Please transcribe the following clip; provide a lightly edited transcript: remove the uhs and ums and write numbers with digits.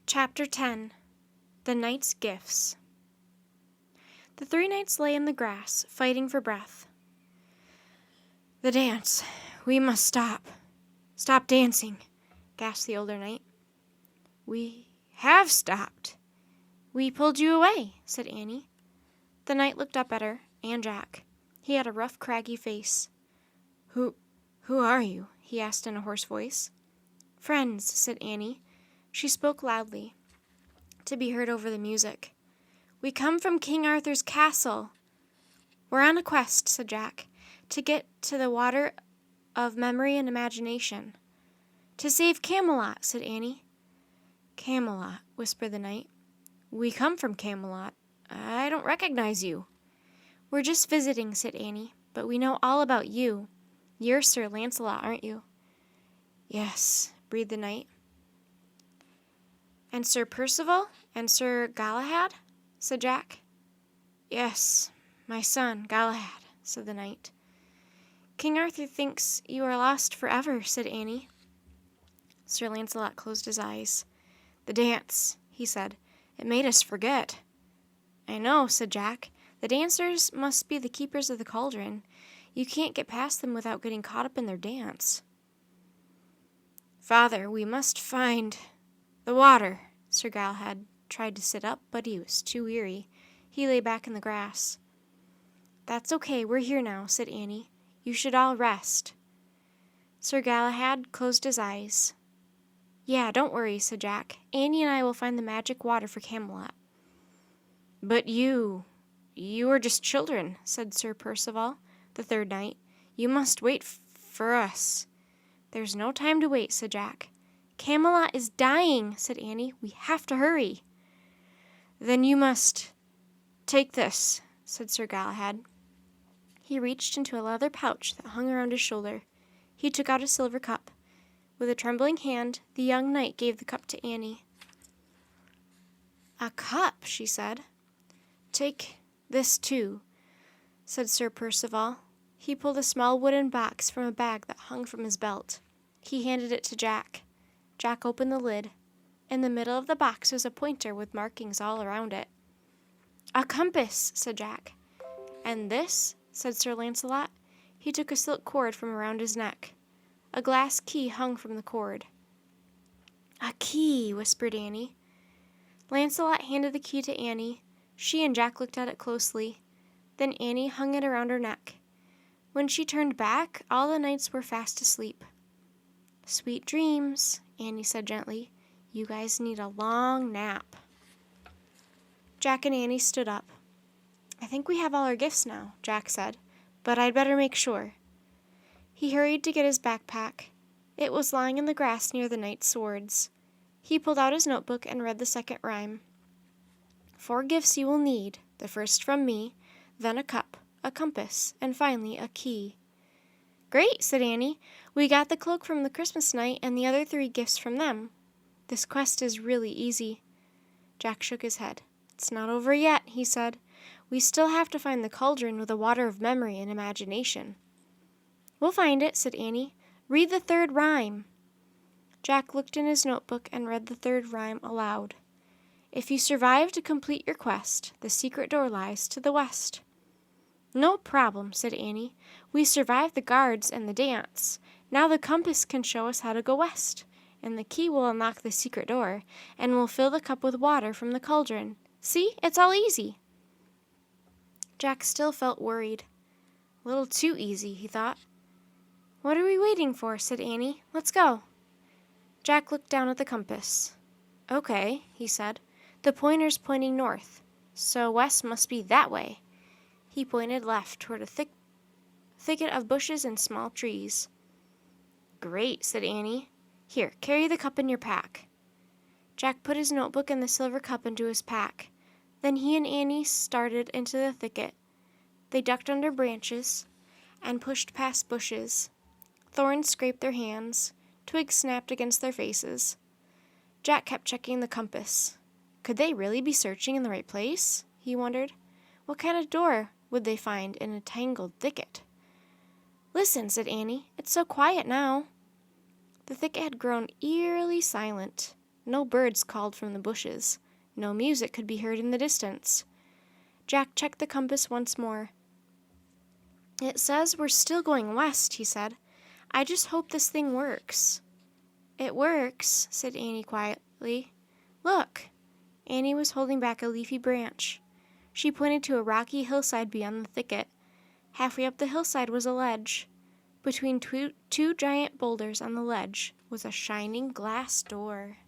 Chapter 10 The Knight's Gifts. The three knights lay in the grass, fighting for breath. "The dance. We must stop. Stop dancing," gasped the older knight. "We have stopped." "We pulled you away," said Annie. The knight looked up at her, and Jack. He had a rough, craggy face. Who are you?" he asked in a hoarse voice. "Friends," said Annie. She spoke loudly, to be heard over the music. "We come from King Arthur's castle." "We're on a quest," said Jack, "to get to the water of memory and imagination." "To save Camelot," said Annie. "Camelot," whispered the knight. "We come from Camelot. I don't recognize you." "We're just visiting," said Annie, "but we know all about you. You're Sir Lancelot, aren't you?" "Yes," breathed the knight. "And Sir Percival and Sir Galahad?" said Jack. "Yes, my son, Galahad," said the knight. "King Arthur thinks you are lost forever," said Annie. Sir Lancelot closed his eyes. "The dance," he said. "It made us forget." "I know," said Jack. "The dancers must be the keepers of the cauldron. You can't get past them without getting caught up in their dance." "Father, we must find the water." Sir Galahad tried to sit up, but he was too weary. He lay back in the grass. "That's okay, we're here now," said Annie. "You should all rest." Sir Galahad closed his eyes. "Yeah, don't worry," said Jack. "Annie and I will find the magic water for Camelot." "But you are just children," said Sir Percival, the third knight. "You must wait for us." "There's no time to wait," said Jack. "Camelot is dying," said Annie. "We have to hurry." "Then you must take this," said Sir Galahad. He reached into a leather pouch that hung around his shoulder. He took out a silver cup. With a trembling hand, the young knight gave the cup to Annie. "A cup," she said. "Take this too," said Sir Percival. He pulled a small wooden box from a bag that hung from his belt. He handed it to Jack. Jack opened the lid. In the middle of the box was a pointer with markings all around it. "A compass," said Jack. "And this?" said Sir Lancelot. He took a silk cord from around his neck. A glass key hung from the cord. "A key," whispered Annie. Lancelot handed the key to Annie. She and Jack looked at it closely. Then Annie hung it around her neck. When she turned back, all the knights were fast asleep. "Sweet dreams," Annie said gently. "You guys need a long nap." Jack and Annie stood up. "I think we have all our gifts now," Jack said, "but I'd better make sure." He hurried to get his backpack. It was lying in the grass near the knight's swords. He pulled out his notebook and read the second rhyme. "4 gifts you will need, the first from me, then a cup, a compass, and finally a key." "Great," said Annie. "We got the cloak from the Christmas night and the other 3 gifts from them. This quest is really easy." Jack shook his head. "It's not over yet," he said. "We still have to find the cauldron with the water of memory and imagination." "We'll find it," said Annie. "Read the 3rd rhyme." Jack looked in his notebook and read the 3rd rhyme aloud. "If you survive to complete your quest, the secret door lies to the west." "No problem," said Annie. "We survived the guards and the dance. Now the compass can show us how to go west, and the key will unlock the secret door, and will fill the cup with water from the cauldron. See, it's all easy." Jack still felt worried. A little too easy, he thought. "What are we waiting for?" said Annie. "Let's go." Jack looked down at the compass. "Okay," he said. "The pointer's pointing north, so west must be that way." He pointed left toward a thicket of bushes and small trees. "Great," said Annie. "Here, carry the cup in your pack." Jack put his notebook and the silver cup into his pack. Then he and Annie started into the thicket. They ducked under branches and pushed past bushes. Thorns scraped their hands. Twigs snapped against their faces. Jack kept checking the compass. Could they really be searching in the right place? He wondered. What kind of door would they find in a tangled thicket? "Listen," said Annie. "It's so quiet now." The thicket had grown eerily silent. No birds called from the bushes. No music could be heard in the distance. Jack checked the compass once more. "It says we're still going west," he said. "I just hope this thing works." "It works," said Annie quietly. "Look!" Annie was holding back a leafy branch. She pointed to a rocky hillside beyond the thicket. Halfway up the hillside was a ledge. Between two giant boulders on the ledge was a shining glass door.